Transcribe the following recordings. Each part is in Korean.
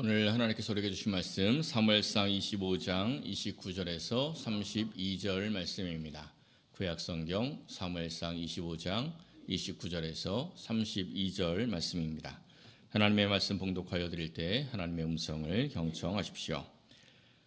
오늘 하나님께서 우리에게 주신 말씀 사무엘상 25장 29절에서 32절 말씀입니다. 구약성경 사무엘상 25장 29절에서 32절 말씀입니다. 하나님의 말씀 봉독하여 드릴 때 하나님의 음성을 경청하십시오.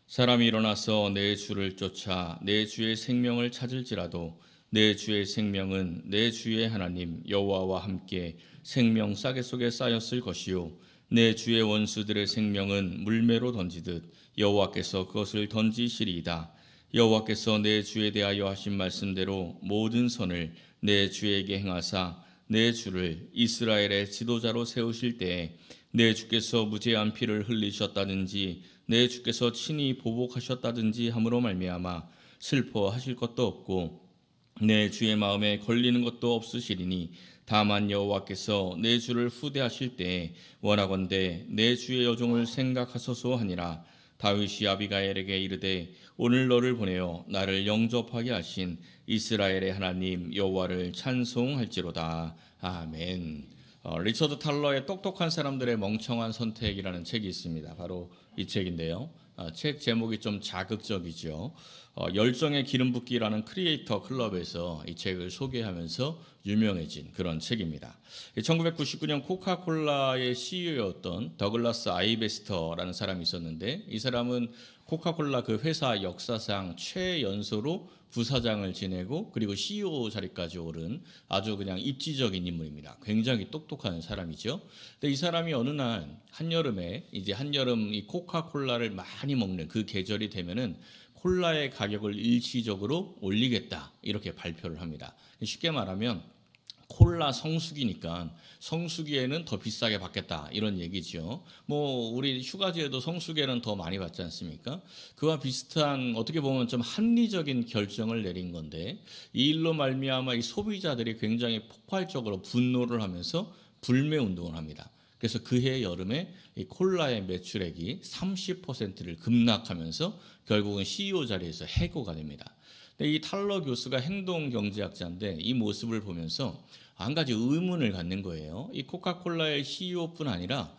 사람이 일어나서 내 주를 쫓아 내 주의 생명을 찾을지라도 내 주의 생명은 내 주의 하나님 여호와와 함께 생명 싸개 속에 쌓였을 것이요 내 주의 원수들의 생명은 물매로 던지듯 여호와께서 그것을 던지시리이다. 여호와께서 내 주에 대하여 하신 말씀대로 모든 선을 내 주에게 행하사 내 주를 이스라엘의 지도자로 세우실 때에 내 주께서 무죄한 피를 흘리셨다든지 내 주께서 친히 보복하셨다든지 함으로 말미암아 슬퍼하실 것도 없고 내 주의 마음에 걸리는 것도 없으시리니 다만 여호와께서 내 주를 후대하실 때에 원하건대 내 주의 여종을 생각하소서 하니라. 다윗이 아비가일에게 이르되 오늘 너를 보내어 나를 영접하게 하신 이스라엘의 하나님 여호와를 찬송할지로다. 아멘. 리처드 탈러의 똑똑한 사람들의 멍청한 선택이라는 책이 있습니다. 바로 이 책인데요. 책 제목이 좀 자극적이죠. 열정의 기름 붓기라는 크리에이터 클럽에서 이 책을 소개하면서 유명해진 그런 책입니다. 1999년 코카콜라의 CEO였던 더글라스 아이베스터라는 사람이 있었는데 이 사람은 코카콜라 그 회사 역사상 최연소로 부사장을 지내고 그리고 CEO 자리까지 오른 아주 그냥 입지적인 인물입니다. 굉장히 똑똑한 사람이죠. 근데 이 사람이 어느 날 한여름에 이제 한여름 이 코카콜라를 많이 먹는 그 계절이 되면은 콜라의 가격을 일시적으로 올리겠다 이렇게 발표를 합니다. 쉽게 말하면 콜라 성수기니까 성수기에는 더 비싸게 받겠다 이런 얘기죠. 뭐 우리 휴가지에도 성수기에는 더 많이 받지 않습니까? 그와 비슷한 어떻게 보면 좀 합리적인 결정을 내린 건데 이 일로 말미암아 이 소비자들이 굉장히 폭발적으로 분노를 하면서 불매 운동을 합니다. 그래서 그해 여름에 이 콜라의 매출액이 30%를 급락하면서 결국은 CEO 자리에서 해고가 됩니다. 근데 이 탈러 교수가 행동 경제학자인데 이 모습을 보면서 한 가지 의문을 갖는 거예요. 이 코카콜라의 CEO뿐 아니라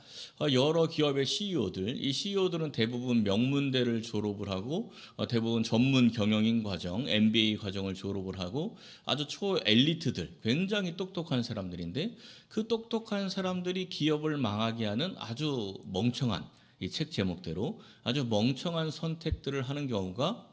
여러 기업의 CEO들, 이 CEO들은 대부분 명문대를 졸업을 하고 대부분 전문 경영인 과정, MBA 과정을 졸업을 하고 아주 초엘리트들, 굉장히 똑똑한 사람들인데 그 똑똑한 사람들이 기업을 망하게 하는 아주 멍청한 이 책 제목대로 아주 멍청한 선택들을 하는 경우가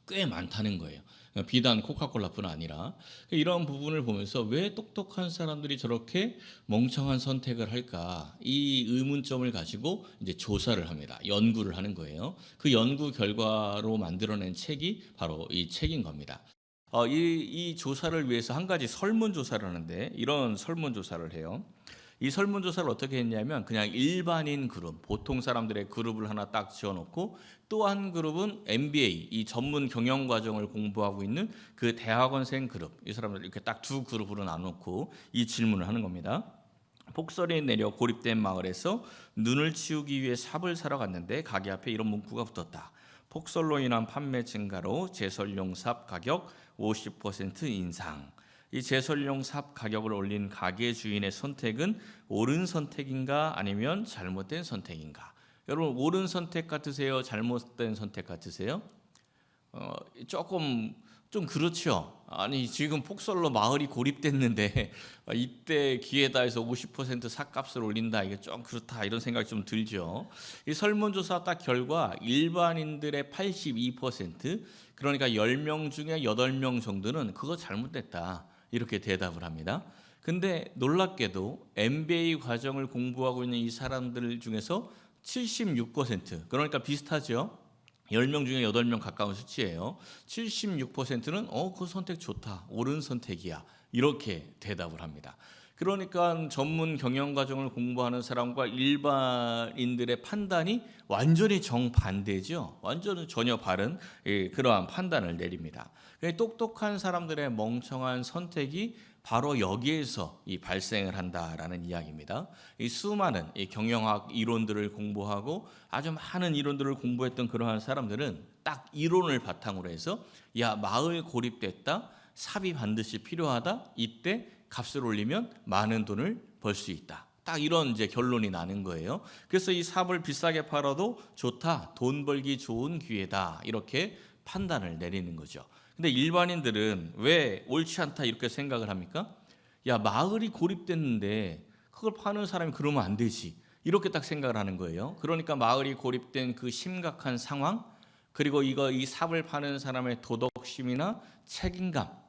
꽤 많다는 거예요. 비단 코카콜라뿐 아니라 이런 부분을 보면서 왜 똑똑한 사람들이 저렇게 멍청한 선택을 할까 이 의문점을 가지고 이제 조사를 합니다. 연구를 하는 거예요. 그 연구 결과로 만들어낸 책이 바로 이 책인 겁니다. 이 조사를 위해서 한 가지 설문조사를 하는데 이런 설문조사를 해요. 이 설문조사를 어떻게 했냐면 그냥 일반인 그룹, 보통 사람들의 그룹을 하나 딱 지어놓고 또 한 그룹은 MBA, 이 전문 경영 과정을 공부하고 있는 그 대학원생 그룹, 이 사람들 이렇게 딱 두 그룹으로 나눠놓고 이 질문을 하는 겁니다. 폭설이 내려 고립된 마을에서 눈을 치우기 위해 삽을 사러 갔는데 가게 앞에 이런 문구가 붙었다. 폭설로 인한 판매 증가로 제설용 삽 가격 50% 인상. 이 제설용 삽 가격을 올린 가게 주인의 선택은 옳은 선택인가 아니면 잘못된 선택인가? 여러분 옳은 선택 같으세요? 잘못된 선택 같으세요? 조금 좀 그렇죠. 아니 지금 폭설로 마을이 고립됐는데 이때 기회다 해서 50% 삽값을 올린다 이게 좀 그렇다 이런 생각이 좀 들죠. 이 설문조사 딱 결과 일반인들의 82% 그러니까 10명 중에 8명 정도는 그거 잘못됐다 이렇게 대답을 합니다. 근데 놀랍게도 MBA 과정을 공부하고 있는 이 사람들 중에서 76% 그러니까 비슷하죠. 10명 중에 8명 가까운 수치예요. 76%는 그 선택 좋다. 옳은 선택이야. 이렇게 대답을 합니다. 그러니까 전문 경영 과정을 공부하는 사람과 일반인들의 판단이 완전히 정반대죠. 완전히 전혀 다른 그러한 판단을 내립니다. 똑똑한 사람들의 멍청한 선택이 바로 여기에서 발생을 한다라는 이야기입니다. 이 수많은 경영학 이론들을 공부하고 아주 많은 이론들을 공부했던 그러한 사람들은 딱 이론을 바탕으로 해서 야 마을 고립됐다. 삽이 반드시 필요하다. 이때 값을 올리면 많은 돈을 벌 수 있다. 딱 이런 이제 결론이 나는 거예요. 그래서 이 삽을 비싸게 팔아도 좋다, 돈 벌기 좋은 기회다, 이렇게 판단을 내리는 거죠. 근데 일반인들은 왜 옳지 않다 이렇게 생각을 합니까? 야, 마을이 고립됐는데 그걸 파는 사람이 그러면 안 되지, 이렇게 딱 생각을 하는 거예요. 그러니까 마을이 고립된 그 심각한 상황, 그리고 이 삽을 파는 사람의 도덕심이나 책임감,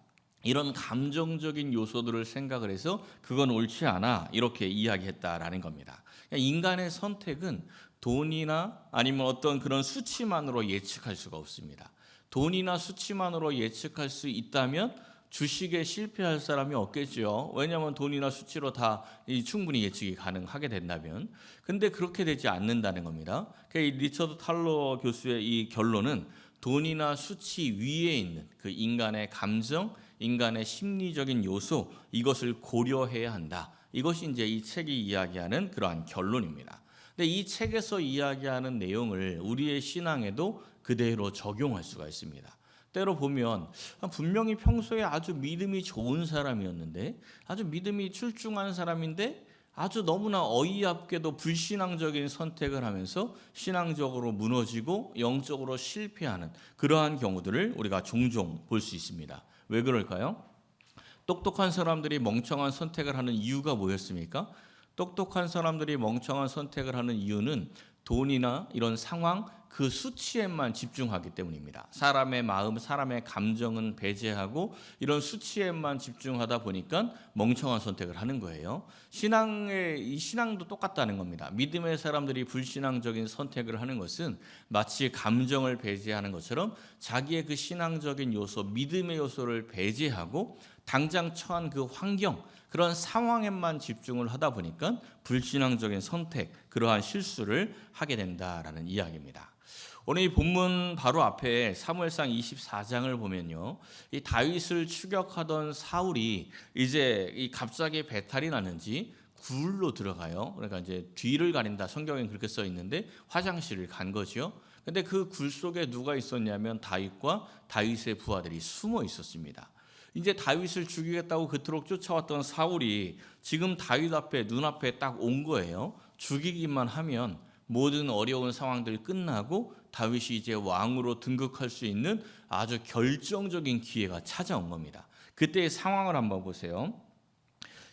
이런 감정적인 요소들을 생각을 해서 그건 옳지 않아, 이렇게 이야기했다라는 겁니다. 그러니까 인간의 선택은 돈이나 아니면 어떤 그런 수치만으로 예측할 수가 없습니다. 돈이나 수치만으로 예측할 수 있다면 주식에 실패할 사람이 없겠죠. 왜냐하면 돈이나 수치로 다 충분히 예측이 가능하게 된다면. 근데 그렇게 되지 않는다는 겁니다. 그러니까 이 리처드 탈러 교수의 이 결론은 돈이나 수치 위에 있는 그 인간의 감정, 인간의 심리적인 요소, 이것을 고려해야 한다. 이것이 이제 이 책이 이야기하는 그러한 결론입니다. 근데 이 책에서 이야기하는 내용을 우리의 신앙에도 그대로 적용할 수가 있습니다. 때로 보면 분명히 평소에 아주 믿음이 좋은 사람이었는데, 아주 믿음이 출중한 사람인데 아주 너무나 어이없게도 불신앙적인 선택을 하면서 신앙적으로 무너지고 영적으로 실패하는 그러한 경우들을 우리가 종종 볼 수 있습니다. 왜 그럴까요? 똑똑한 사람들이 멍청한 선택을 하는 이유가 뭐였습니까? 똑똑한 사람들이 멍청한 선택을 하는 이유는 돈이나 이런 상황, 그 수치에만 집중하기 때문입니다. 사람의 마음, 사람의 감정은 배제하고 이런 수치에만 집중하다 보니까 멍청한 선택을 하는 거예요. 신앙도 똑같다는 겁니다. 믿음의 사람들이 불신앙적인 선택을 하는 것은 마치 감정을 배제하는 것처럼 자기의 그 신앙적인 요소, 믿음의 요소를 배제하고 당장 처한 그 환경, 그런 상황에만 집중을 하다 보니까 불신앙적인 선택, 그러한 실수를 하게 된다라는 이야기입니다. 오늘 이 본문 바로 앞에 사무엘상 24장을 보면요, 이 다윗을 추격하던 사울이 이제 갑자기 배탈이 나는지 굴로 들어가요. 그러니까 이제 뒤를 가린다, 성경에 그렇게 써 있는데 화장실을 간 거죠. 근데 그 굴 속에 누가 있었냐면 다윗과 다윗의 부하들이 숨어 있었습니다. 이제 다윗을 죽이겠다고 그토록 쫓아왔던 사울이 지금 다윗 앞에, 눈앞에 딱 온 거예요. 죽이기만 하면 모든 어려운 상황들 끝나고 다윗이 이제 왕으로 등극할 수 있는 아주 결정적인 기회가 찾아온 겁니다. 그때의 상황을 한번 보세요.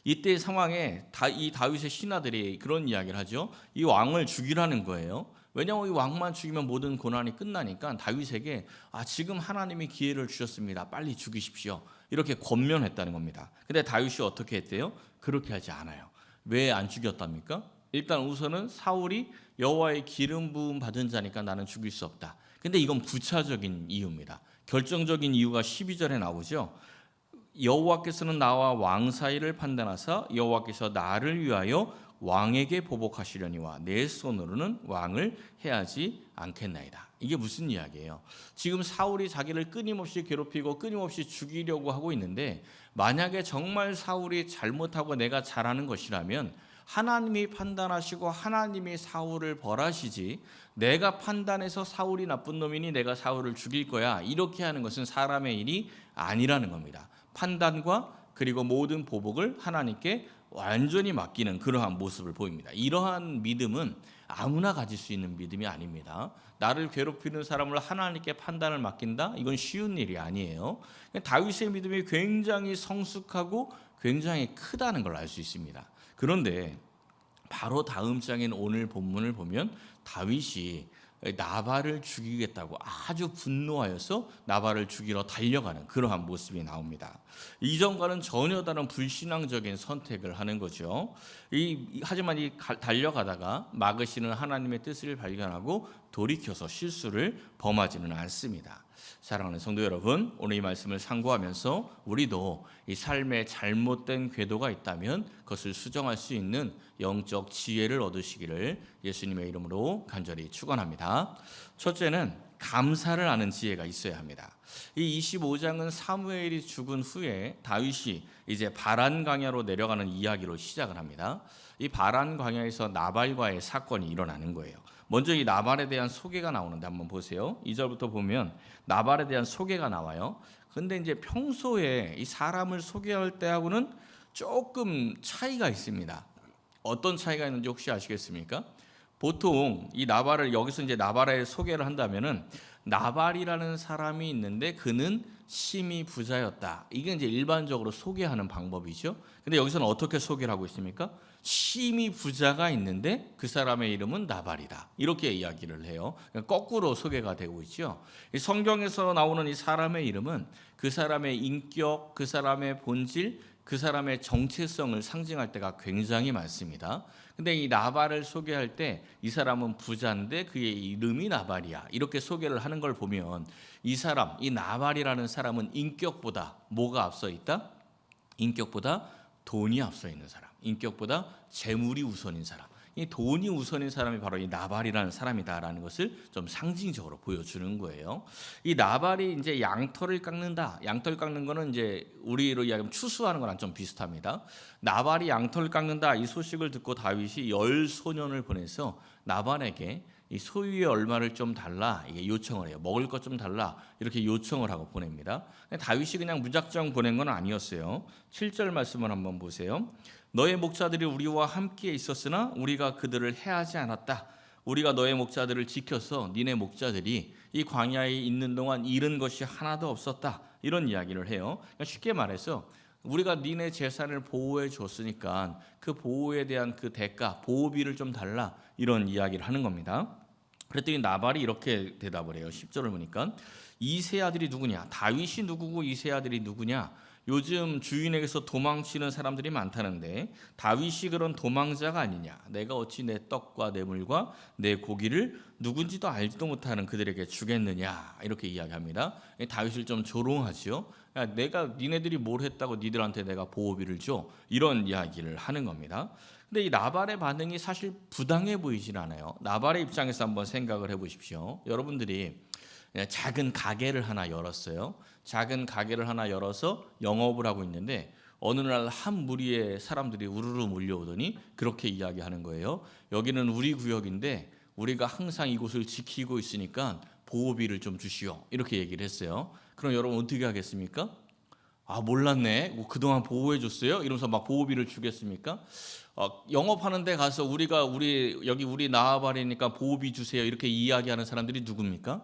이때의 상황에 이 다윗의 신하들이 그런 이야기를 하죠. 이 왕을 죽이라는 거예요. 왜냐하면 이 왕만 죽이면 모든 고난이 끝나니까 다윗에게 지금 하나님이 기회를 주셨습니다, 빨리 죽이십시오, 이렇게 권면했다는 겁니다. 근데 다윗이 어떻게 했대요? 그렇게 하지 않아요. 왜 안 죽였답니까? 일단 우선은 사울이 여호와의 기름 부음 받은 자니까 나는 죽일 수 없다. 근데 이건 부차적인 이유입니다. 결정적인 이유가 12절에 나오죠. 여호와께서는 나와 왕 사이를 판단하사 여호와께서 나를 위하여 왕에게 보복하시려니와 내 손으로는 왕을 해하지 않겠나이다. 이게 무슨 이야기예요? 지금 사울이 자기를 끊임없이 괴롭히고 끊임없이 죽이려고 하고 있는데, 만약에 정말 사울이 잘못하고 내가 잘하는 것이라면 하나님이 판단하시고 하나님이 사울을 벌하시지, 내가 판단해서 사울이 나쁜 놈이니 내가 사울을 죽일 거야, 이렇게 하는 것은 사람의 일이 아니라는 겁니다. 판단과 그리고 모든 보복을 하나님께 완전히 맡기는 그러한 모습을 보입니다. 이러한 믿음은 아무나 가질 수 있는 믿음이 아닙니다. 나를 괴롭히는 사람을 하나님께 판단을 맡긴다? 이건 쉬운 일이 아니에요. 다윗의 믿음이 굉장히 성숙하고 굉장히 크다는 걸 알 수 있습니다. 그런데 바로 다음 장인 오늘 본문을 보면 다윗이 나발을 죽이겠다고 아주 분노하여서 나발을 죽이러 달려가는 그러한 모습이 나옵니다. 이전과는 전혀 다른 불신앙적인 선택을 하는 거죠. 하지만 달려가다가 막으시는 하나님의 뜻을 발견하고 돌이켜서 실수를 범하지는 않습니다. 사랑하는 성도 여러분, 오늘 이 말씀을 상고하면서 우리도 이 삶에 잘못된 궤도가 있다면 그것을 수정할 수 있는 영적 지혜를 얻으시기를 예수님의 이름으로 간절히 축원합니다. 첫째는 감사를 아는 지혜가 있어야 합니다. 이 25장은 사무엘이 죽은 후에 다윗이 이제 바란 광야로 내려가는 이야기로 시작을 합니다. 이 바란 광야에서 나발과의 사건이 일어나는 거예요. 먼저 이 나발에 대한 소개가 나오는데 한번 보세요. 2절부터 보면 나발에 대한 소개가 나와요. 근데 이제 평소에 이 사람을 소개할 때하고는 조금 차이가 있습니다. 어떤 차이가 있는지 혹시 아시겠습니까? 보통 이 나발을 여기서 이제 나발의 소개를 한다면은 나발이라는 사람이 있는데 그는 심히 부자였다. 이게 이제 일반적으로 소개하는 방법이죠. 근데 여기서는 어떻게 소개를 하고 있습니까? 심히 부자가 있는데 그 사람의 이름은 나발이다. 이렇게 이야기를 해요. 그러니까 거꾸로 소개가 되고 있죠. 이 성경에서 나오는 이 사람의 이름은 그 사람의 인격, 그 사람의 본질, 그 사람의 정체성을 상징할 때가 굉장히 많습니다. 근데 이 나발을 소개할 때 이 사람은 부자인데 그의 이름이 나발이야. 이렇게 소개를 하는 걸 보면 이 사람, 이 나발이라는 사람은 인격보다 뭐가 앞서 있다? 인격보다 돈이 앞서 있는 사람. 인격보다 재물이 우선인 사람. 이 돈이 우선인 사람이 바로 이 나발이라는 사람이다라는 것을 좀 상징적으로 보여주는 거예요. 이 나발이 이제 양털을 깎는다. 양털 깎는 거는 이제 우리로 이야기하면 추수하는 거랑 좀 비슷합니다. 나발이 양털을 깎는다. 이 소식을 듣고 다윗이 10소년을 보내서 나발에게 이 소유의 얼마를 좀 달라 이게 요청을 해요. 먹을 것 좀 달라 이렇게 요청을 하고 보냅니다. 다윗이 그냥 무작정 보낸 건 아니었어요. 7절 말씀을 한번 보세요. 너의 목자들이 우리와 함께 있었으나 우리가 그들을 해하지 않았다. 우리가 너의 목자들을 지켜서 니네 목자들이 이 광야에 있는 동안 잃은 것이 하나도 없었다. 이런 이야기를 해요. 그러니까 쉽게 말해서 우리가 니네 재산을 보호해 줬으니까 그 보호에 대한 그 대가, 보호비를 좀 달라. 이런 이야기를 하는 겁니다. 그랬더니 나발이 이렇게 대답을 해요. 10절을 보니까 이 세 아들이 누구냐? 다윗이 누구고 이 세 아들이 누구냐? 요즘 주인에게서 도망치는 사람들이 많다는데 다윗이 그런 도망자가 아니냐? 내가 어찌 내 떡과 내 물과 내 고기를 누군지도 알지도 못하는 그들에게 주겠느냐? 이렇게 이야기합니다. 다윗을 좀 조롱하죠. 야, 내가 니네들이 뭘 했다고 니들한테 내가 보호비를 줘? 이런 이야기를 하는 겁니다. 근데 이 나발의 반응이 사실 부당해 보이진 않아요. 나발의 입장에서 한번 생각을 해보십시오. 여러분들이 작은 가게를 하나 열었어요. 작은 가게를 하나 열어서 영업을 하고 있는데 어느 날 한 무리의 사람들이 우르르 몰려오더니 그렇게 이야기하는 거예요. 여기는 우리 구역인데 우리가 항상 이곳을 지키고 있으니까 보호비를 좀 주시오. 이렇게 얘기를 했어요. 그럼 여러분 어떻게 하겠습니까? 아 몰랐네. 그동안 보호해 줬어요. 이러면서 막 보호비를 주겠습니까? 영업하는 데 가서 여기 우리 나발이니까 보호비 주세요. 이렇게 이야기하는 사람들이 누굽니까?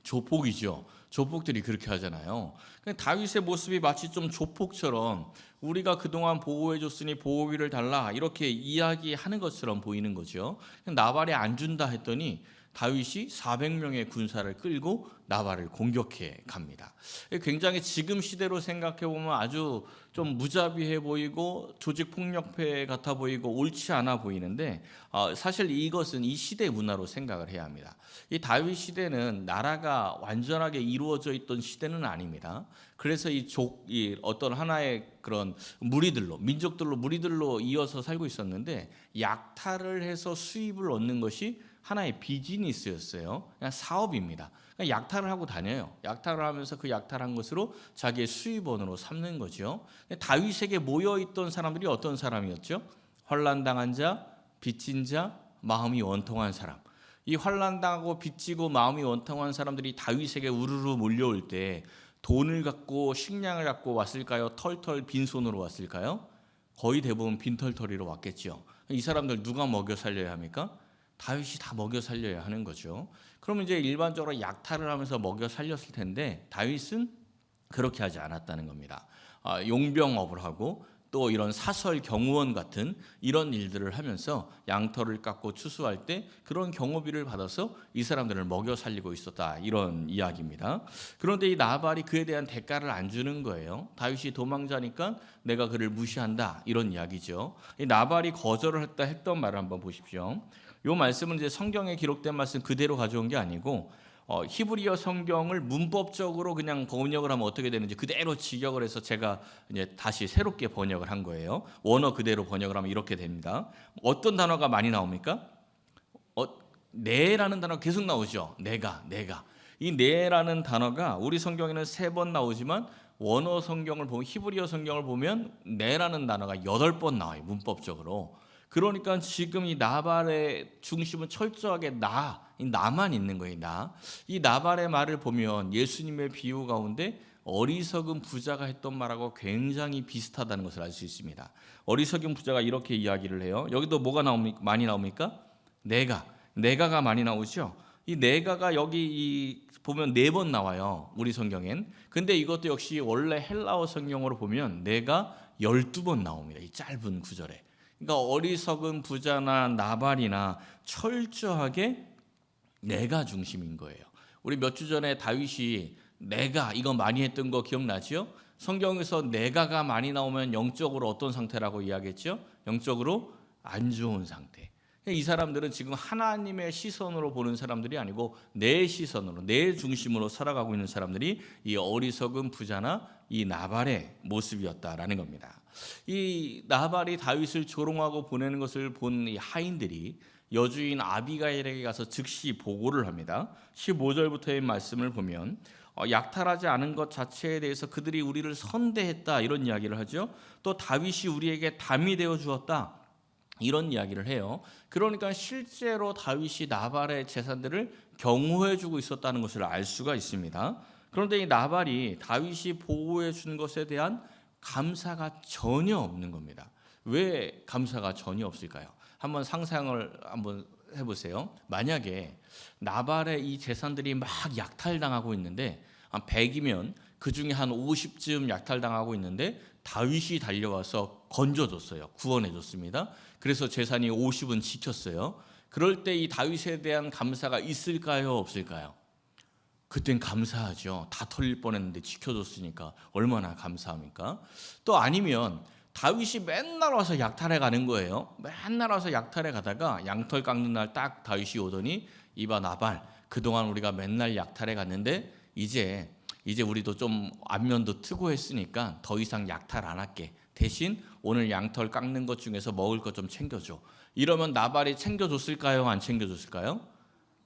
조폭이죠. 조폭들이 그렇게 하잖아요. 다윗의 모습이 마치 좀 조폭처럼 우리가 그동안 보호해줬으니 보호비를 달라 이렇게 이야기하는 것처럼 보이는 거죠. 나발이 안 준다 했더니 다윗이 400명의 군사를 끌고 나발을 공격해 갑니다. 굉장히 지금 시대로 생각해 보면 아주 좀 무자비해 보이고 조직폭력배 같아 보이고 옳지 않아 보이는데 사실 이것은 이 시대 문화로 생각을 해야 합니다. 이 다윗 시대는 나라가 완전하게 이루어져 있던 시대는 아닙니다. 그래서 이 어떤 하나의 그런 무리들로 이어서 살고 있었는데 약탈을 해서 수입을 얻는 것이 하나의 비즈니스였어요. 그냥 사업입니다. 그냥 약탈을 하고 다녀요. 약탈을 하면서 그 약탈한 것으로 자기의 수입원으로 삼는 거죠. 다윗에게 모여있던 사람들이 어떤 사람이었죠? 환난당한 자, 빚진 자, 마음이 원통한 사람. 이 환난당하고 빚지고 마음이 원통한 사람들이 다윗에게 우르르 몰려올 때 돈을 갖고 식량을 갖고 왔을까요? 털털 빈손으로 왔을까요? 거의 대부분 빈털터리로 왔겠죠. 이 사람들 누가 먹여 살려야 합니까? 다윗이 다 먹여 살려야 하는 거죠. 그러면 이제 일반적으로 약탈을 하면서 먹여 살렸을 텐데 다윗은 그렇게 하지 않았다는 겁니다. 용병업을 하고 또 이런 사설 경호원 같은 이런 일들을 하면서 양털을 깎고 추수할 때 그런 경호비를 받아서 이 사람들을 먹여 살리고 있었다 이런 이야기입니다. 그런데 이 나발이 그에 대한 대가를 안 주는 거예요. 다윗이 도망자니까 내가 그를 무시한다 이런 이야기죠. 이 나발이 거절을 했던 말을 한번 보십시오. 이 말씀은 이제 성경에 기록된 말씀 그대로 가져온 게 아니고 히브리어 성경을 문법적으로 그냥 번역을 하면 어떻게 되는지 그대로 직역을 해서 제가 이제 다시 새롭게 번역을 한 거예요. 원어 그대로 번역을 하면 이렇게 됩니다. 어떤 단어가 많이 나옵니까? 네라는 단어가 계속 나오죠. 내가. 이 네라는 단어가 우리 성경에는 3번 나오지만 원어 성경을 보면 히브리어 성경을 보면 네라는 단어가 8번 나와요. 문법적으로. 그러니까 지금 이 나발의 중심은 철저하게 나만 있는 거예요. 이 나발의 말을 보면 예수님의 비유 가운데 어리석은 부자가 했던 말하고 굉장히 비슷하다는 것을 알 수 있습니다. 어리석은 부자가 이렇게 이야기를 해요. 여기도 뭐가 많이 나옵니까? 내가가 많이 나오죠. 이 내가가 여기 보면 4번 나와요. 우리 성경엔. 근데 이것도 역시 원래 헬라어 성경으로 보면 내가 12번 나옵니다. 이 짧은 구절에. 그러니까 어리석은 부자나 나발이나 철저하게 내가 중심인 거예요. 우리 몇 주 전에 다윗이 내가 이거 많이 했던 거 기억나죠? 성경에서 내가가 많이 나오면 영적으로 어떤 상태라고 이야기했죠? 영적으로 안 좋은 상태. 이 사람들은 지금 하나님의 시선으로 보는 사람들이 아니고 내 시선으로, 내 중심으로 살아가고 있는 사람들이 이 어리석은 부자나 이 나발의 모습이었다라는 겁니다. 이 나발이 다윗을 조롱하고 보내는 것을 본 이 하인들이 여주인 아비가일에게 가서 즉시 보고를 합니다. 15절부터의 말씀을 보면 약탈하지 않은 것 자체에 대해서 그들이 우리를 선대했다 이런 이야기를 하죠. 또 다윗이 우리에게 담이 되어 주었다 이런 이야기를 해요. 그러니까 실제로 다윗이 나발의 재산들을 경호해 주고 있었다는 것을 알 수가 있습니다. 그런데 이 나발이 다윗이 보호해 준 것에 대한 감사가 전혀 없는 겁니다. 왜 감사가 전혀 없을까요? 한번 상상을 한번 해보세요. 만약에 나발의 이 재산들이 막 약탈당하고 있는데 한 100이면 그 중에 한 50쯤 약탈당하고 있는데 다윗이 달려와서 건져줬어요. 구원해줬습니다. 그래서 재산이 50은 지켰어요. 그럴 때 이 다윗에 대한 감사가 있을까요? 없을까요? 그땐 감사하죠. 다 털릴 뻔했는데 지켜줬으니까 얼마나 감사합니까? 또 아니면 다윗이 맨날 와서 약탈해 가는 거예요. 맨날 와서 약탈해 가다가 양털 깎는 날 딱 다윗이 오더니 이봐 나발, 그동안 우리가 맨날 약탈해 갔는데 이제 우리도 좀 안면도 트고 했으니까 더 이상 약탈 안 할게. 대신 오늘 양털 깎는 것 중에서 먹을 것 좀 챙겨줘. 이러면 나발이 챙겨줬을까요? 안 챙겨줬을까요?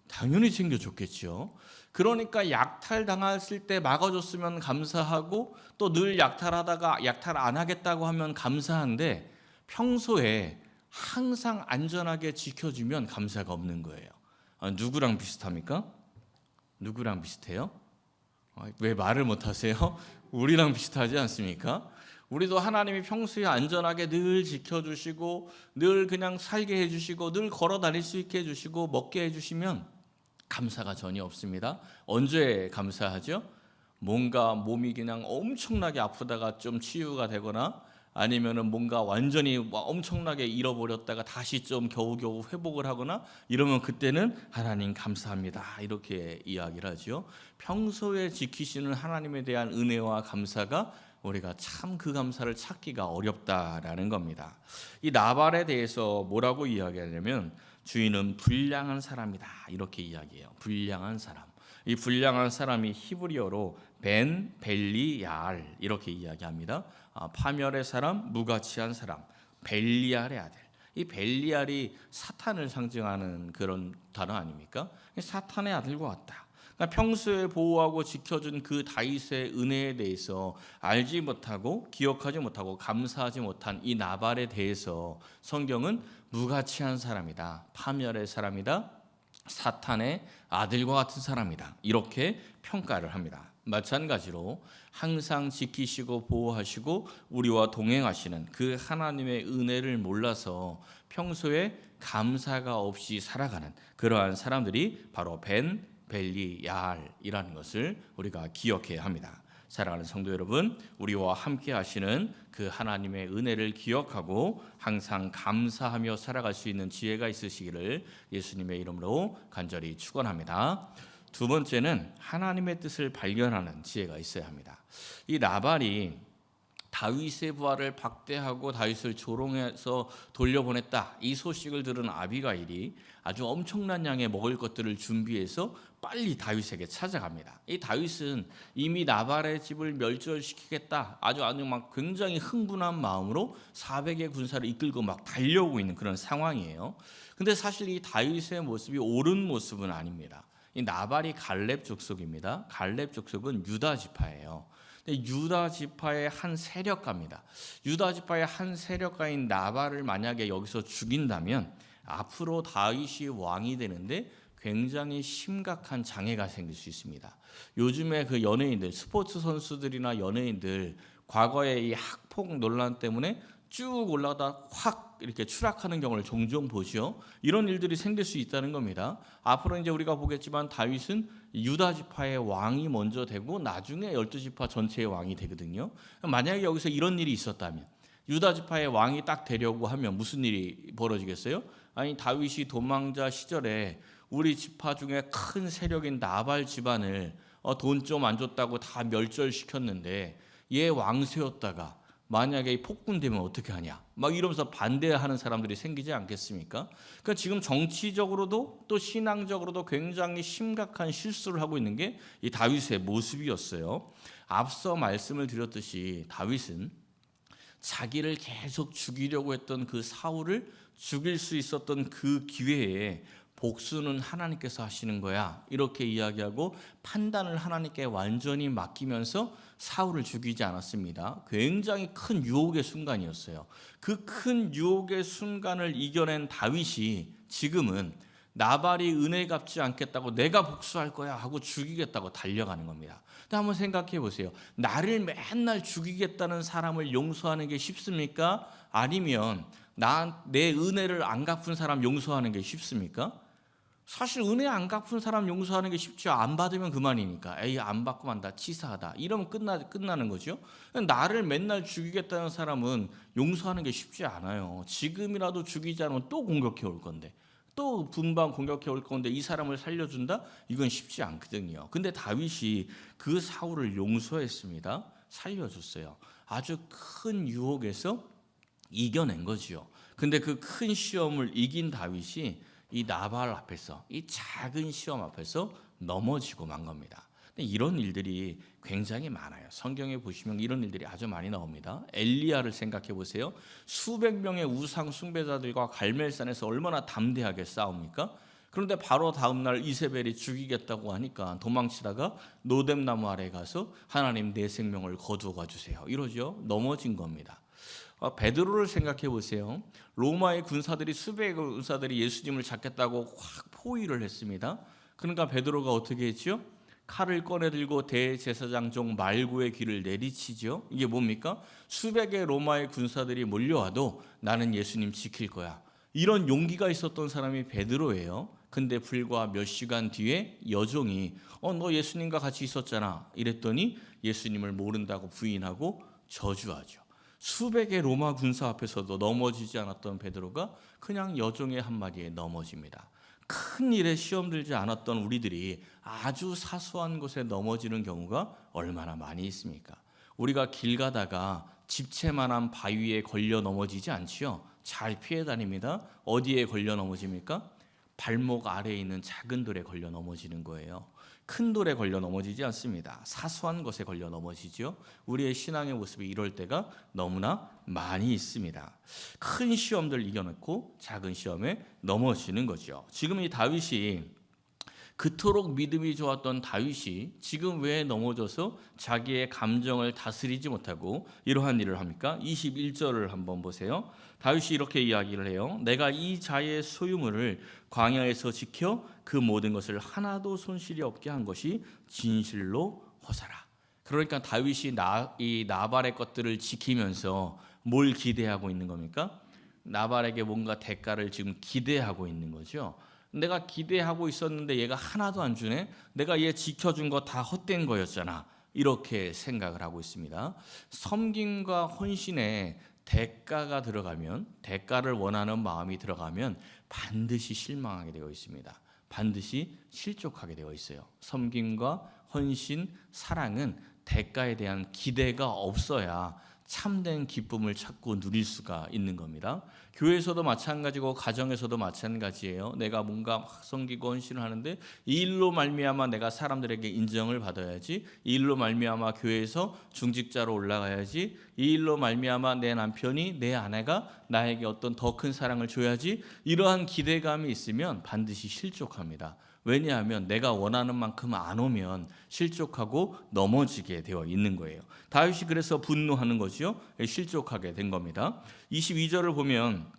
당연히 챙겨줬겠죠. 그러니까 약탈 당했을 때 막아줬으면 감사하고 또 늘 약탈하다가 약탈 안 하겠다고 하면 감사한데 평소에 항상 안전하게 지켜주면 감사가 없는 거예요. 누구랑 비슷합니까? 누구랑 비슷해요? 왜 말을 못하세요? 우리랑 비슷하지 않습니까? 우리도 하나님이 평소에 안전하게 늘 지켜주시고 늘 그냥 살게 해주시고 늘 걸어 다닐 수 있게 해주시고 먹게 해주시면 감사가 전혀 없습니다. 언제 감사하죠? 뭔가 몸이 그냥 엄청나게 아프다가 좀 치유가 되거나 아니면은 뭔가 완전히 엄청나게 잃어버렸다가 다시 좀 겨우겨우 회복을 하거나 이러면 그때는 하나님 감사합니다 이렇게 이야기를 하죠. 평소에 지키시는 하나님에 대한 은혜와 감사가 우리가 참 그 감사를 찾기가 어렵다라는 겁니다. 이 나발에 대해서 뭐라고 이야기하냐면 주인은 불량한 사람이다 이렇게 이야기해요. 불량한 사람. 이 불량한 사람이 히브리어로 벤 벨리얄 이렇게 이야기합니다. 파멸의 사람, 무가치한 사람, 벨리알의 아들. 이 벨리알이 사탄을 상징하는 그런 단어 아닙니까? 사탄의 아들과 같다. 그러니까 평소에 보호하고 지켜준 그 다윗의 은혜에 대해서 알지 못하고 기억하지 못하고 감사하지 못한 이 나발에 대해서 성경은 무가치한 사람이다, 파멸의 사람이다, 사탄의 아들과 같은 사람이다 이렇게 평가를 합니다. 마찬가지로 항상 지키시고 보호하시고 우리와 동행하시는 그 하나님의 은혜를 몰라서 평소에 감사가 없이 살아가는 그러한 사람들이 바로 벨리얄이라는 것을 우리가 기억해야 합니다. 사랑하는 성도 여러분, 우리와 함께 하시는 그 하나님의 은혜를 기억하고 항상 감사하며 살아갈 수 있는 지혜가 있으시기를 예수님의 이름으로 간절히 축원합니다. 두 번째는 하나님의 뜻을 발견하는 지혜가 있어야 합니다. 이 나발이 다윗의 부하를 박대하고 다윗을 조롱해서 돌려보냈다. 이 소식을 들은 아비가일이 아주 엄청난 양의 먹을 것들을 준비해서 빨리 다윗에게 찾아갑니다. 이 다윗은 이미 나발의 집을 멸절시키겠다. 아주 막 굉장히 흥분한 마음으로 400의 군사를 이끌고 막 달려오고 있는 그런 상황이에요. 근데 사실 이 다윗의 모습이 옳은 모습은 아닙니다. 이 나발이 갈렙 족속입니다. 갈렙 족속은 유다 지파예요. 유다 지파의 한 세력가입니다. 유다 지파의 한 세력가인 나발을 만약에 여기서 죽인다면 앞으로 다윗이 왕이 되는데 굉장히 심각한 장애가 생길 수 있습니다. 요즘에 그 연예인들, 스포츠 선수들이나 연예인들 과거에 이 학폭 논란 때문에 쭉 올라가다 확 이렇게 추락하는 경우를 종종 보죠. 이런 일들이 생길 수 있다는 겁니다. 앞으로 이제 우리가 보겠지만 다윗은 유다 지파의 왕이 먼저 되고 나중에 12지파 전체의 왕이 되거든요. 만약에 여기서 이런 일이 있었다면 유다 지파의 왕이 딱 되려고 하면 무슨 일이 벌어지겠어요? 아니 다윗이 도망자 시절에 우리 지파 중에 큰 세력인 나발 집안을 돈 좀 안 줬다고 다 멸절시켰는데 얘 왕세웠다가 만약에 폭군되면 어떻게 하냐 막 이러면서 반대하는 사람들이 생기지 않겠습니까? 그러니까 지금 정치적으로도 또 신앙적으로도 굉장히 심각한 실수를 하고 있는 게 이 다윗의 모습이었어요. 앞서 말씀을 드렸듯이 다윗은 자기를 계속 죽이려고 했던 그 사울을 죽일 수 있었던 그 기회에 복수는 하나님께서 하시는 거야 이렇게 이야기하고 판단을 하나님께 완전히 맡기면서 사울을 죽이지 않았습니다. 굉장히 큰 유혹의 순간이었어요. 그 큰 유혹의 순간을 이겨낸 다윗이 지금은 나발이 은혜 갚지 않겠다고 내가 복수할 거야 하고 죽이겠다고 달려가는 겁니다. 근데 한번 생각해 보세요. 나를 맨날 죽이겠다는 사람을 용서하는 게 쉽습니까? 아니면 내 은혜를 안 갚은 사람 용서하는 게 쉽습니까? 사실 은혜 안 갚은 사람 용서하는 게 쉽죠. 안 받으면 그만이니까. 에이 안 받고 만다 치사하다. 이러면 끝나는 거죠. 나를 맨날 죽이겠다는 사람은 용서하는 게 쉽지 않아요. 지금이라도 죽이지 않으면 또 공격해 올 건데. 또 분방 공격해 올 건데 이 사람을 살려준다? 이건 쉽지 않거든요. 근데 다윗이 그 사울을 용서했습니다. 살려줬어요. 아주 큰 유혹에서 이겨낸 거지요. 근데 그 큰 시험을 이긴 다윗이 이 나발 앞에서 이 작은 시험 앞에서 넘어지고 만 겁니다. 이런 일들이 굉장히 많아요. 성경에 보시면 이런 일들이 아주 많이 나옵니다. 엘리야를 생각해 보세요. 수백 명의 우상 숭배자들과 갈멜산에서 얼마나 담대하게 싸웁니까? 그런데 바로 다음 날 이세벨이 죽이겠다고 하니까 도망치다가 노뎀나무 아래 가서 하나님 내 생명을 거두어 주세요. 이러죠. 넘어진 겁니다. 베드로를 생각해 보세요. 로마의 군사들이 수백의 군사들이 예수님을 잡겠다고 확 포위를 했습니다. 그러니까 베드로가 어떻게 했죠? 칼을 꺼내 들고 대제사장 종 말구의 귀를 내리치죠. 이게 뭡니까? 수백의 로마의 군사들이 몰려와도 나는 예수님 지킬 거야. 이런 용기가 있었던 사람이 베드로예요. 근데 불과 몇 시간 뒤에 여종이 너 예수님과 같이 있었잖아 이랬더니 예수님을 모른다고 부인하고 저주하죠. 수백의 로마 군사 앞에서도 넘어지지 않았던 베드로가 그냥 여종의 한마디에 넘어집니다. 큰 일에 시험 들지 않았던 우리들이 아주 사소한 것에 넘어지는 경우가 얼마나 많이 있습니까? 우리가 길 가다가 집채만한 바위에 걸려 넘어지지 않지요. 잘 피해 다닙니다. 어디에 걸려 넘어집니까? 발목 아래에 있는 작은 돌에 걸려 넘어지는 거예요. 큰 돌에 걸려 넘어지지 않습니다. 사소한 것에 걸려 넘어지죠. 우리의 신앙의 모습이 이럴 때가 너무나 많이 있습니다. 큰 시험들 이겨놓고 작은 시험에 넘어지는 거죠. 지금 이 다윗이 그토록 믿음이 좋았던 다윗이 지금 왜 넘어져서 자기의 감정을 다스리지 못하고 이러한 일을 합니까? 21절을 한번 보세요. 다윗이 이렇게 이야기를 해요. 내가 이 자의 소유물을 광야에서 지켜 그 모든 것을 하나도 손실이 없게 한 것이 진실로 허사라. 그러니까 다윗이 이 나발의 것들을 지키면서 뭘 기대하고 있는 겁니까? 나발에게 뭔가 대가를 지금 기대하고 있는 거죠. 내가 기대하고 있었는데 얘가 하나도 안 주네. 내가 얘 지켜준 거 다 헛된 거였잖아. 이렇게 생각을 하고 있습니다. 섬김과 헌신에 대가가 들어가면, 대가를 원하는 마음이 들어가면 반드시 실망하게 되어 있습니다. 반드시 실족하게 되어 있어요. 섬김과 헌신, 사랑은 대가에 대한 기대가 없어야 참된 기쁨을 찾고 누릴 수가 있는 겁니다. 교회에서도 마찬가지고 가정에서도 마찬가지예요. 내가 뭔가 섬기고 헌신을 하는데 이 일로 말미암아 내가 사람들에게 인정을 받아야지, 이 일로 말미암아 교회에서 중직자로 올라가야지, 이 일로 말미암아 내 남편이, 내 아내가 나에게 어떤 더 큰 사랑을 줘야지, 이러한 기대감이 있으면 반드시 실족합니다. 왜냐하면 내가 원하는 만큼 안 오면 실족하고 넘어지게 되어 있는 거예요. 다윗이 그래서 분노하는 거죠. 실족하게 된 겁니다. 22절을 보면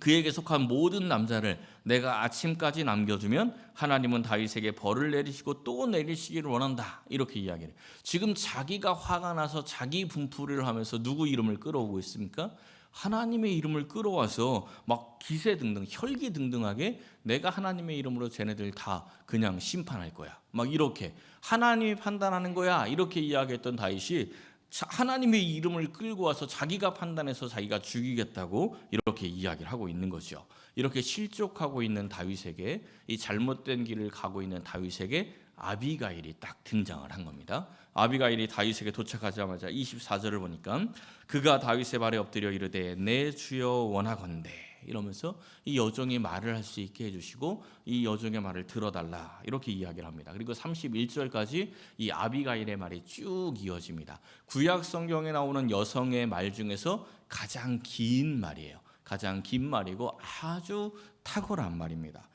그에게 속한 모든 남자를 내가 아침까지 남겨두면 하나님은 다윗에게 벌을 내리시고 또 내리시기를 원한다. 이렇게 이야기를 해요. 지금 자기가 화가 나서 자기 분풀이를 하면서 누구 이름을 끌어오고 있습니까? 하나님의 이름을 끌어와서 막 기세등등 혈기등등하게 내가 하나님의 이름으로 쟤네들 다 그냥 심판할 거야. 막 이렇게 하나님이 판단하는 거야. 이렇게 이야기했던 다윗이 하나님의 이름을 끌고 와서 자기가 판단해서 자기가 죽이겠다고 이렇게 이야기를 하고 있는 거죠. 이렇게 실족하고 있는 다윗에게, 이 잘못된 길을 가고 있는 다윗에게 아비가일이 딱 등장을 한 겁니다. 아비가일이 다윗에게 도착하자마자 24절을 보니까 그가 다윗의 발에 엎드려 이르되 내 주여 원하건대, 이러면서 이 여종이 말을 할 수 있게 해주시고 이 여종의 말을 들어달라, 이렇게 이야기를 합니다. 그리고 31절까지 이 아비가일의 말이 쭉 이어집니다. 구약 성경에 나오는 여성의 말 중에서 가장 긴 말이에요. 가장 긴 말이고 아주 탁월한 말입니다.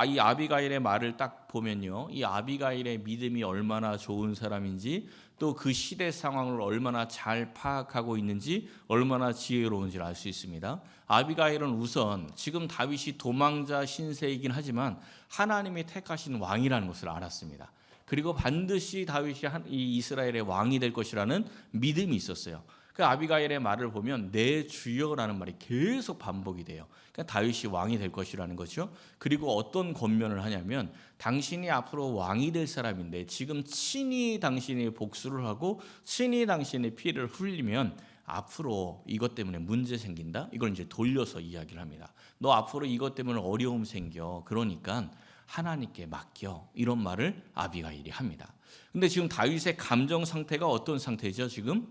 이 아비가일의 말을 딱 보면요, 이 아비가일의 믿음이 얼마나 좋은 사람인지, 또 그 시대 상황을 얼마나 잘 파악하고 있는지, 얼마나 지혜로운지를 알 수 있습니다. 아비가일은 우선 지금 다윗이 도망자 신세이긴 하지만 하나님이 택하신 왕이라는 것을 알았습니다. 그리고 반드시 다윗이 이 이스라엘의 왕이 될 것이라는 믿음이 있었어요. 그 아비가일의 말을 보면 내 주여라는 말이 계속 반복이 돼요. 그러니까 다윗이 왕이 될 것이라는 거죠. 그리고 어떤 권면을 하냐면 당신이 앞으로 왕이 될 사람인데 지금 친히 당신이 복수를 하고 친히 당신의 피를 흘리면 앞으로 이것 때문에 문제 생긴다. 이걸 이제 돌려서 이야기를 합니다. 너 앞으로 이것 때문에 어려움 생겨. 그러니까 하나님께 맡겨. 이런 말을 아비가일이 합니다. 근데 지금 다윗의 감정 상태가 어떤 상태죠? 지금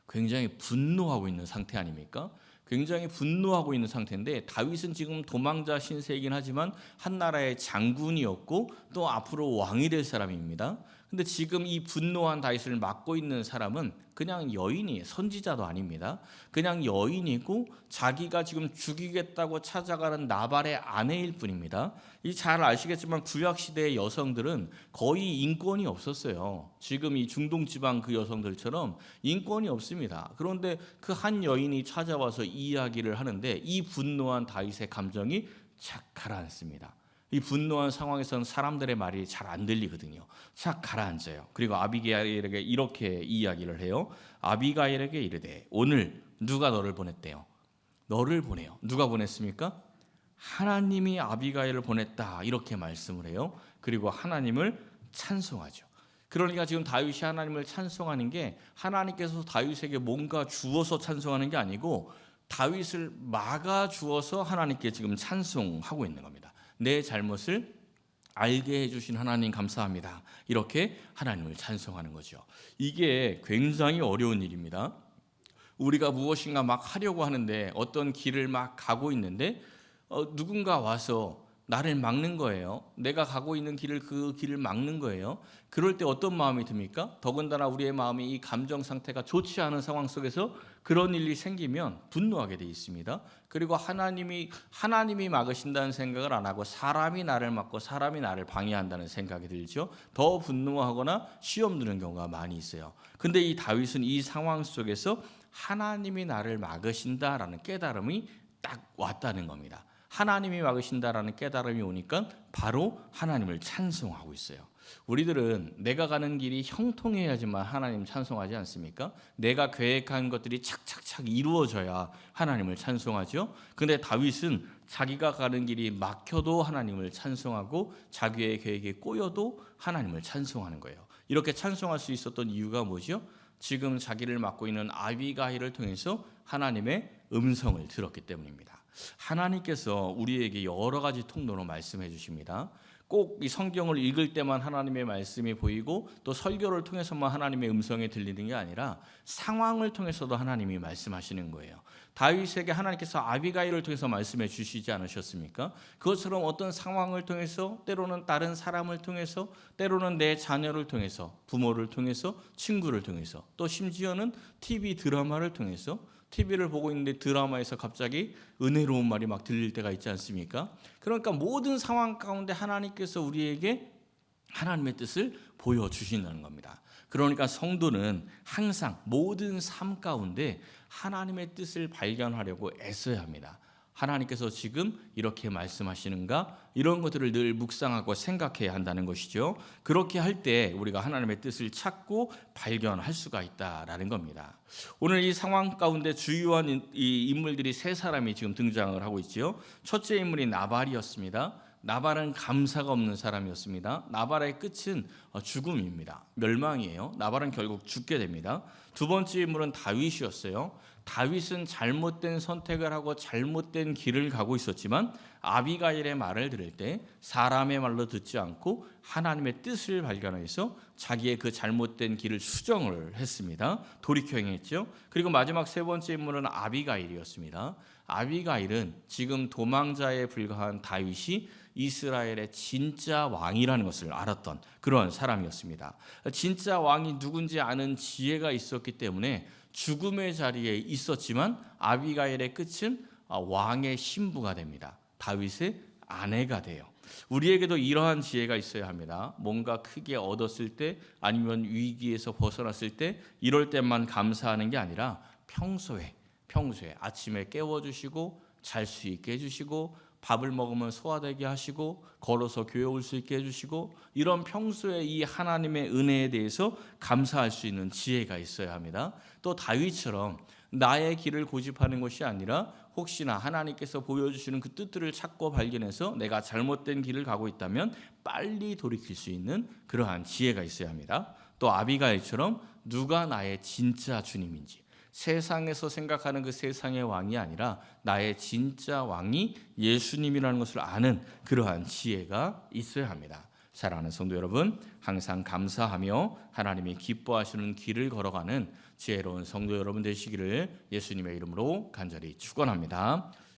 굉장히 분노하고 있는 상태 아닙니까? 굉장히 분노하고 있는 상태인데 다윗은 지금 도망자 신세이긴 하지만 한 나라의 장군이었고 또 앞으로 왕이 될 사람입니다. 근데 지금 이 분노한 다윗을 맡고 있는 사람은 그냥 여인이, 선지자도 아닙니다. 그냥 여인이고 자기가 지금 죽이겠다고 찾아가는 나발의 아내일 뿐입니다. 이 잘 아시겠지만 구약 시대의 여성들은 거의 인권이 없었어요. 지금 이 중동 지방 그 여성들처럼 인권이 없습니다. 그런데 그 한 여인이 찾아와서 이야기를 하는데 이 분노한 다윗의 감정이 착 가라앉습니다. 이 분노한 상황에서는 사람들의 말이 잘 안 들리거든요. 착 가라앉아요. 그리고 아비가일에게 이렇게 이야기를 해요. 아비가일에게 이르되 오늘 누가 너를 보냈대요? 너를 보내요. 누가 보냈습니까? 하나님이 아비가일을 보냈다, 이렇게 말씀을 해요. 그리고 하나님을 찬송하죠. 그러니까 지금 다윗이 하나님을 찬송하는 게 하나님께서 다윗에게 뭔가 주어서 찬송하는 게 아니고 다윗을 막아 주어서 하나님께 지금 찬송하고 있는 겁니다. 내 잘못을 알게 해주신 하나님 감사합니다. 이렇게 하나님을 찬송하는 거죠. 이게 굉장히 어려운 일입니다. 우리가 무엇인가 막 하려고 하는데 어떤 길을 막 가고 있는데 누군가 와서 나를 막는 거예요. 내가 가고 있는 그 길을 막는 거예요. 그럴 때 어떤 마음이 듭니까? 더군다나 우리의 마음이 이 감정 상태가 좋지 않은 상황 속에서 그런 일이 생기면 분노하게 돼 있습니다. 그리고 하나님이 막으신다는 생각을 안 하고 사람이 나를 막고 사람이 나를 방해한다는 생각이 들죠. 더 분노하거나 시험 드는 경우가 많이 있어요. 근데 이 다윗은 이 상황 속에서 하나님이 나를 막으신다라는 깨달음이 딱 왔다는 겁니다. 하나님이 막으신다라는 깨달음이 오니까 바로 하나님을 찬송하고 있어요. 우리들은 내가 가는 길이 형통해야지만 하나님 찬송하지 않습니까? 내가 계획한 것들이 착착착 이루어져야 하나님을 찬송하죠. 근데 다윗은 자기가 가는 길이 막혀도 하나님을 찬송하고 자기의 계획이 꼬여도 하나님을 찬송하는 거예요. 이렇게 찬송할 수 있었던 이유가 뭐죠? 지금 자기를 맡고 있는 아비가일을 통해서 하나님의 음성을 들었기 때문입니다. 하나님께서 우리에게 여러 가지 통로로 말씀해 주십니다. 꼭 이 성경을 읽을 때만 하나님의 말씀이 보이고 또 설교를 통해서만 하나님의 음성이 들리는 게 아니라 상황을 통해서도 하나님이 말씀하시는 거예요. 다윗에게 하나님께서 아비가일을 통해서 말씀해 주시지 않으셨습니까? 그것처럼 어떤 상황을 통해서, 때로는 다른 사람을 통해서, 때로는 내 자녀를 통해서, 부모를 통해서, 친구를 통해서, 또 심지어는 TV 드라마를 통해서, TV를 보고 있는데 드라마에서 갑자기 은혜로운 말이 막 들릴 때가 있지 않습니까? 그러니까 모든 상황 가운데 하나님께서 우리에게 하나님의 뜻을 보여주신다는 겁니다. 그러니까 성도는 항상 모든 삶 가운데 하나님의 뜻을 발견하려고 애써야 합니다. 하나님께서 지금 이렇게 말씀하시는가? 이런 것들을 늘 묵상하고 생각해야 한다는 것이죠. 그렇게 할 때 우리가 하나님의 뜻을 찾고 발견할 수가 있다라는 겁니다. 오늘 이 상황 가운데 주요한 이 인물들이 세 사람이 지금 등장을 하고 있지요. 첫째 인물이 나발이었습니다. 나발은 감사가 없는 사람이었습니다. 나발의 끝은 죽음입니다. 멸망이에요. 나발은 결국 죽게 됩니다. 두 번째 인물은 다윗이었어요. 다윗은 잘못된 선택을 하고 잘못된 길을 가고 있었지만 아비가일의 말을 들을 때 사람의 말로 듣지 않고 하나님의 뜻을 발견해서 자기의 그 잘못된 길을 수정을 했습니다. 돌이켜 행했죠. 그리고 마지막 세 번째 인물은 아비가일이었습니다. 아비가일은 지금 도망자에 불과한 다윗이 이스라엘의 진짜 왕이라는 것을 알았던 그런 사람이었습니다. 진짜 왕이 누군지 아는 지혜가 있었기 때문에 죽음의 자리에 있었지만 아비가일의 끝은 왕의 신부가 됩니다. 다윗의 아내가 돼요. 우리에게도 이러한 지혜가 있어야 합니다. 뭔가 크게 얻었을 때 아니면 위기에서 벗어났을 때 이럴 때만 감사하는 게 아니라 평소에 아침에 깨워주시고 잘 수 있게 해주시고 밥을 먹으면 소화되게 하시고 걸어서 교회 올 수 있게 해주시고 이런 평소에 이 하나님의 은혜에 대해서 감사할 수 있는 지혜가 있어야 합니다. 또 다윗처럼 나의 길을 고집하는 것이 아니라 혹시나 하나님께서 보여주시는 그 뜻들을 찾고 발견해서 내가 잘못된 길을 가고 있다면 빨리 돌이킬 수 있는 그러한 지혜가 있어야 합니다. 또 아비가일처럼 누가 나의 진짜 주님인지 세상에서 생각하는 그 세상의 왕이 아니라 나의 진짜 왕이 예수님이라는 것을 아는 그러한 지혜가 있어야 합니다. 사랑하는 성도 여러분, 항상 감사하며 하나님이 기뻐하시는 길을 걸어가는 지혜로운 성도 여러분 되시기를 예수님의 이름으로 간절히 축원합니다.